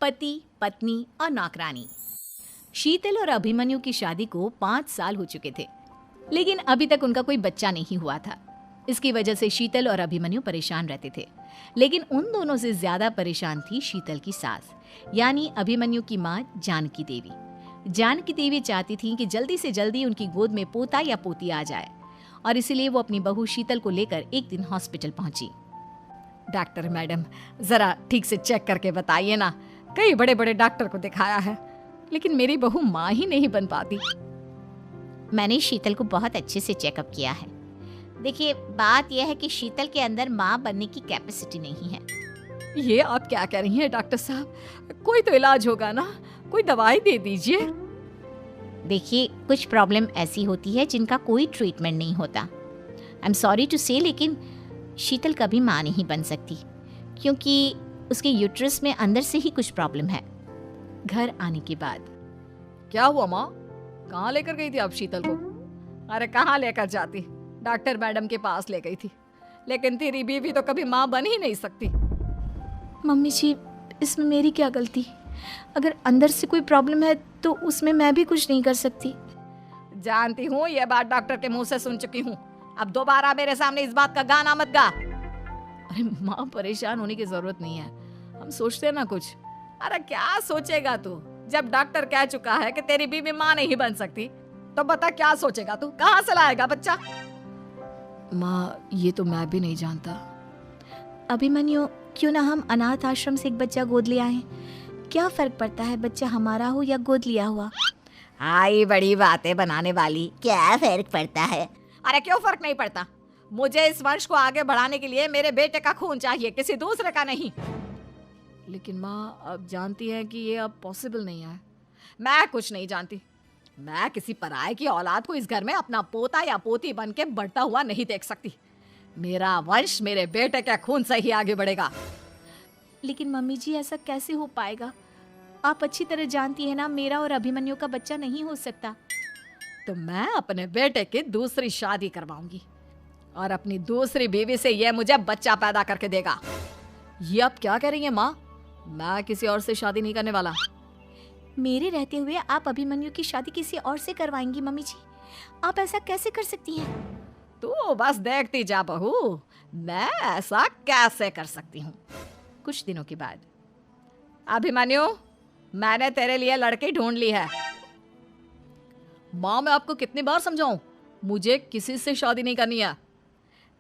पति, पत्नी और नौकरानी। शीतल और अभिमन्यु की शादी को 5 साल हो चुके थे, लेकिन अभी तक उनका कोई बच्चा नहीं हुआ था। इसकी वजह से शीतल और अभिमन्यु परेशान रहते थे, लेकिन उन दोनों से ज्यादा परेशान थी शीतल की सास, यानी अभिमन्यु की माँ जानकी देवी। जानकी देवी चाहती थी कि जल्दी से जल्दी उनकी गोद में पोता या पोती आ जाए, और इसीलिए वो अपनी बहू शीतल को लेकर एक दिन हॉस्पिटल पहुंची। डॉक्टर मैडम, जरा ठीक से चेक करके बताइए ना। कई बड़े बड़े डॉक्टर को दिखाया है, लेकिन मेरी बहू माँ ही नहीं बन पाती। मैंने शीतल को बहुत अच्छे से चेकअप किया है। देखिए, बात यह है कि शीतल के अंदर माँ बनने की कैपेसिटी नहीं है। ये आप क्या कह रही हैं डॉक्टर साहब? कोई तो इलाज होगा ना, कोई दवाई दे दीजिए। देखिए, कुछ प्रॉब्लम ऐसी होती है जिनका कोई ट्रीटमेंट नहीं होता। आई एम सॉरी टू से, लेकिन शीतल कभी माँ नहीं बन सकती, क्योंकि उसके यूट्रस में अंदर से ही कुछ प्रॉब्लम है। घर आने के बाद क्या हुआ माँ? कहाँ लेकर गई थी आप शीतल को? अरे कहाँ लेकर जाती, डॉक्टर मैडम के पास ले गई थी, लेकिन तेरी बीवी तो कभी माँ बन ही नहीं सकती। मम्मी जी, इसमें मेरी क्या गलती? अगर अंदर से कोई प्रॉब्लम है तो उसमें मैं भी कुछ नहीं कर सकती। जानती हूँ, ये बात डॉक्टर के मुंह से सुन चुकी हूँ। अब दोबारा मेरे सामने इस बात का गाना मत गा। अरे माँ, परेशान होने की जरूरत नहीं है, हम सोचते हैं ना कुछ। अरे क्या सोचेगा तू? जब डॉक्टर कह चुका है कि तेरी बीवी माँ नहीं बन सकती, तो बता क्या सोचेगा तू? कहाँ से लाएगा बच्चा? माँ, ये तो मैं भी नहीं जानता। अभिमन्यु, क्यों ना हम अनाथ आश्रम से एक बच्चा गोद ले आए? क्या फर्क पड़ता है बच्चा हमारा हो या गोद लिया हुआ? आई बड़ी बातें बनाने वाली। क्या फर्क पड़ता है? अरे क्यों फर्क नहीं पड़ता? मुझे इस वंश को आगे बढ़ाने के लिए मेरे बेटे का खून चाहिए, किसी दूसरे का नहीं। लेकिन माँ, आप जानती हैं कि ये अब पॉसिबल नहीं है। मैं कुछ नहीं जानती। मैं किसी पराये की औलाद को इस घर में अपना पोता या पोती बन के बढ़ता हुआ नहीं देख सकती। मेरा वंश मेरे बेटे के खून से ही आगे बढ़ेगा। लेकिन मम्मी जी, ऐसा कैसे हो पाएगा? आप अच्छी तरह जानती है ना, मेरा और अभिमन्यु का बच्चा नहीं हो सकता। तो मैं अपने बेटे की दूसरी शादी करवाऊंगी, और अपनी दूसरी बीवी से ये मुझे बच्चा पैदा करके देगा। ये आप क्या कह रही हैं माँ? मैं किसी और से शादी नहीं करने वाला। मेरे रहते हुए आप अभिमन्यु की शादी किसी और से करवाएंगी? मम्मी जी, आप ऐसा कैसे कर सकती हैं? तू बस देखती जा बहू, मैं ऐसा कैसे कर सकती हूँ। कुछ दिनों के बाद, अभिमन्यु, मैंने तेरे लिए लड़की ढूंढ ली है। माँ, मैं आपको कितनी बार समझाऊं, मुझे किसी से शादी नहीं करनी है।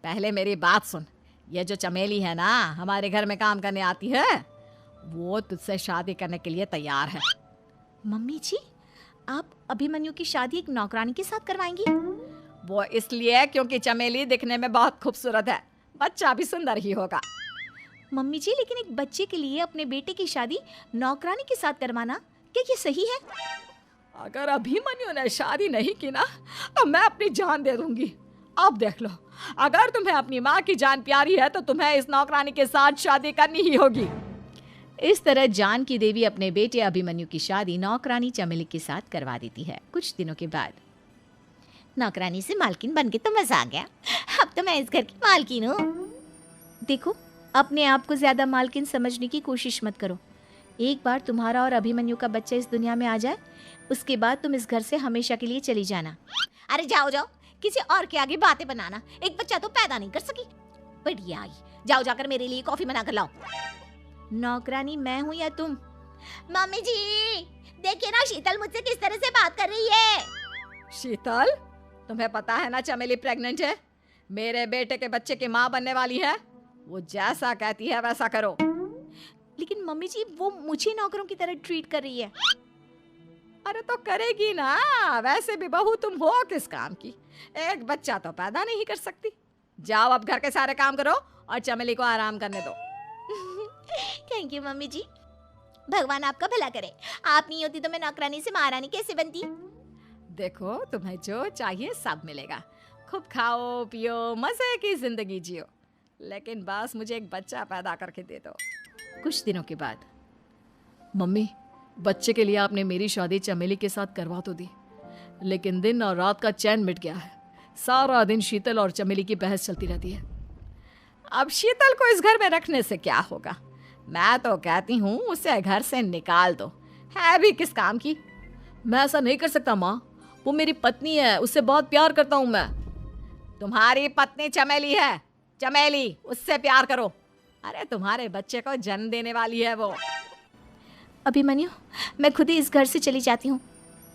पहले मेरी बात सुन। ये जो चमेली है ना, हमारे घर में काम करने आती है, वो तुझसे शादी करने के लिए तैयार है। मम्मी जी, आप अभिमन्यु की शादी एक नौकरानी के साथ करवाएंगी? वो इसलिए क्योंकि चमेली दिखने में बहुत खूबसूरत है, बच्चा भी सुंदर ही होगा। मम्मी जी, लेकिन एक बच्चे के लिए अपने बेटे की शादी नौकरानी के साथ करवाना, क्या ये सही है? अगर अभिमन्यु ने शादी नहीं की ना, तो मैं अपनी जान दे दूंगी। अब देख लो, अगर तुम्हें अपनी माँ की जान प्यारी है तो तुम्हें इस नौकरानी के साथ शादी करनी ही होगी। इस तरह जानकी देवी अपने बेटे अभिमन्यु की शादी नौकरानी चमेली के साथ करवा देती है। कुछ दिनों के बाद, नौकरानी से मालकिन बन के तो मजा आ गया। अब तो मैं इस घर की मालकिन हूँ। देखो, अपने आप को ज्यादा मालकिन समझने की कोशिश मत करो। एक बार तुम्हारा और अभिमन्यु का बच्चा इस दुनिया में आ जाए, उसके बाद तुम इस घर से हमेशा के लिए चली जाना। अरे जाओ जाओ, किसी और के आगे बातें बनाना। एक बच्चा तो पैदा नहीं कर सकी, बढ़िया आई। जाओ जाकर मेरे लिए कॉफी बना कर लाओ। नौकरानी मैं हूँ या तुम? मम्मी जी, देखिए ना शीतल मुझसे किस तरह से बात कर रही है। शीतल, तुम्हें पता है ना चमेली प्रेग्नेंट है, मेरे बेटे के बच्चे की माँ बनने वाली है। वो जैसा कहती है वैसा करो। लेकिन मम्मी जी, वो मुझे नौकरों की तरह ट्रीट कर रही है। अरे तो करेगी ना, वैसे भी बहू तुम हो किस काम की? एक बच्चा तो पैदा नहीं कर सकती। जाओ अब घर के सारे काम करो और चमेली को आराम करने दो। थैंक यू मम्मी जी, भगवान आपका भला करे। आप नहीं होती तो मैं नौकरानी से महारानी कैसे बनती? देखो, तुम्हें जो चाहिए सब मिलेगा। खूब खाओ पियो, मजे की जिंदगी जियो, लेकिन बस मुझे एक बच्चा पैदा करके दे दो। कुछ दिनों के बाद, मम्मी, बच्चे के लिए आपने मेरी शादी चमेली के साथ करवा तो दी, लेकिन दिन और रात का चैन मिट गया है। सारा दिन शीतल और चमेली की बहस चलती रहती है। अब शीतल को इस घर में रखने से क्या होगा? मैं तो कहती हूँ उसे घर से निकाल दो, है भी किस काम की। मैं ऐसा नहीं कर सकता माँ, वो मेरी पत्नी है, उससे बहुत प्यार करता हूँ मैं। तुम्हारी पत्नी चमेली है, चमेली, उससे प्यार करो। अरे तुम्हारे बच्चे को जन्म देने वाली है वो। अभिमन्यु, मैं खुद ही इस घर से चली जाती हूँ।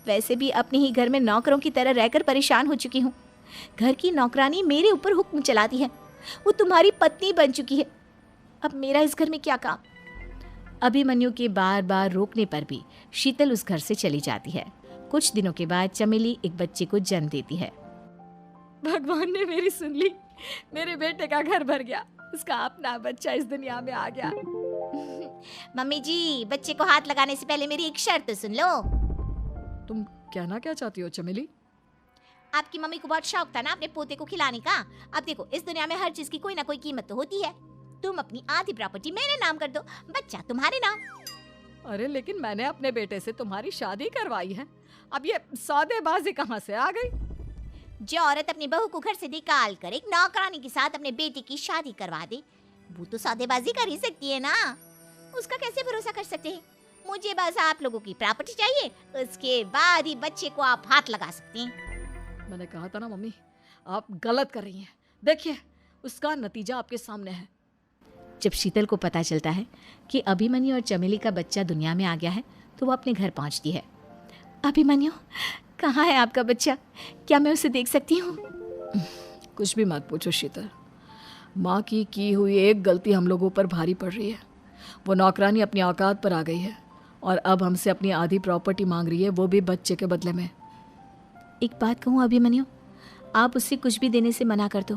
वैसे भी अपने ही घर में नौकरों की तरह रहकर परेशान हो चुकी हूँ। घर की नौकरानी मेरे ऊपर हुक्म चलाती है, वो तुम्हारी पत्नी बन चुकी है। अब मेरा इस घर में क्या काम। अभिमन्यु के बार बार रोकने पर भी शीतल उस घर से चली जाती है। कुछ दिनों के बाद चमेली एक बच्चे को जन्म देती है। भगवान ने मेरी सुन ली, मेरे बेटे का घर भर गया, उसका अपना बच्चा इस दुनिया में आ गया। मम्मी जी, बच्चे को हाथ लगाने से पहले मेरी एक शर्त तो सुन लो। तुम कहना क्या चाहती हो चमेली? आपकी मम्मी को बहुत शौक था ना अपने पोते को खिलाने का। अब देखो, इस दुनिया में हर चीज की कोई ना कोई कीमत तो होती है। तुम अपनी आधी प्रॉपर्टी मेरे नाम कर दो, बच्चा तुम्हारे नाम। अरे लेकिन मैंने अपने बेटे से तुम्हारी शादी करवाई है, अब ये सौदेबाजी कहाँ से आ गई? जो औरत अपनी बहू को घर से निकाल कर एक नौकरानी के साथ अपने बेटे की शादी करवा दे, वो तो सौदेबाजी कर ही सकती है ना। उसका कैसे भरोसा कर सकते हैं? मुझे बस आप लोगों की प्रॉपर्टी चाहिए, उसके बाद ही बच्चे को आप हाथ लगा सकते हैं। मैंने कहा था ना मम्मी, आप गलत कर रही हैं। देखिए, उसका नतीजा आपके सामने है। जब शीतल को पता चलता है कि अभिमन्यु और चमेली का बच्चा दुनिया में आ गया है तो वो अपने घर पहुंचती है। अभिमन्यु, कहाँ है आपका बच्चा? क्या मैं उसे देख सकती हूँ? कुछ भी मत पूछो शीतल, माँ की हुई एक गलती हम लोगों पर भारी पड़ रही है। वो नौकरानी अपनी औकात पर आ गई है और अब हमसे अपनी आधी प्रॉपर्टी मांग रही है, वो भी बच्चे के बदले में। एक बात कहूँ अभिमन्यु, आप उससे कुछ भी देने से मना कर दो।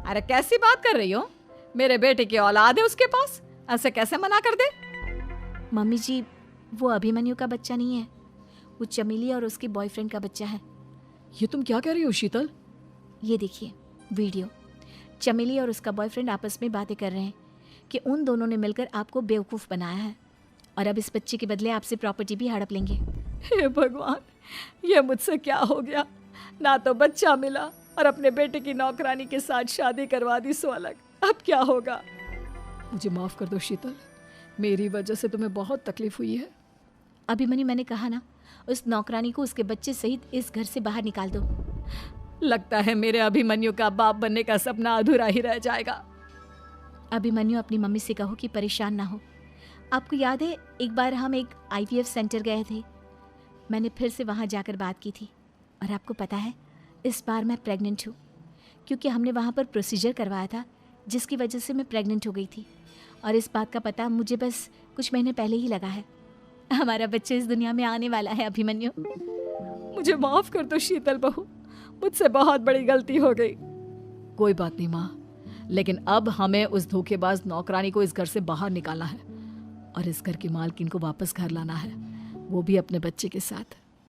अरे कैसी बात कर रही हो? मेरे बेटे की औलाद है उसके पास, ऐसे कैसे मना कर दे? मम्मी जी, वो अभिमन्यु का बच्चा नहीं है, वो चमेली और उसके बॉयफ्रेंड का बच्चा है। ये तुम क्या कह रही हो शीतल? ये देखिए वीडियो। चमेली और उसका बॉयफ्रेंड आपस में बातें कर रहे हैं कि उन दोनों ने मिलकर आपको बेवकूफ़ बनाया है और अब इस बच्चे के बदले आपसे प्रॉपर्टी भी हड़प लेंगे। हे भगवान, ये मुझसे क्या हो गया? ना तो बच्चा मिला और अपने बेटे की नौकरानी के साथ शादी करवा दी सो अलग। अब क्या होगा? मुझे माफ कर दो शीतल, मेरी वजह से तुम्हें बहुत तकलीफ हुई है। अभिमन्यु, मैंने कहा ना, उस नौकरानी को उसके बच्चे सहित इस घर से बाहर निकाल दो। लगता है मेरे अभिमन्यु का बाप बनने का सपना अधूरा ही रह जाएगा। अभिमन्यु, अपनी मम्मी से कहो कि परेशान ना हो। आपको याद है एक बार हम एक IVF सेंटर गए थे, मैंने फिर से वहाँ जाकर बात की थी और आपको पता है इस बार मैं प्रेग्नेंट हूँ, क्योंकि हमने वहाँ पर प्रोसीजर करवाया था जिसकी वजह से मैं प्रेग्नेंट हो गई थी और इस बात का पता मुझे बस कुछ महीने पहले ही लगा है। हमारा बच्चा इस दुनिया में आने वाला है अभिमन्यु। मुझे माफ कर दो शीतल बहू, मुझसे बहुत बड़ी गलती हो गई। कोई बात नहीं माँ, लेकिन अब हमें उस धोखेबाज नौकरानी को इस घर से बाहर निकालना है और इस घर की मालकिन को वापस घर लाना है, वो भी अपने बच्चे के साथ।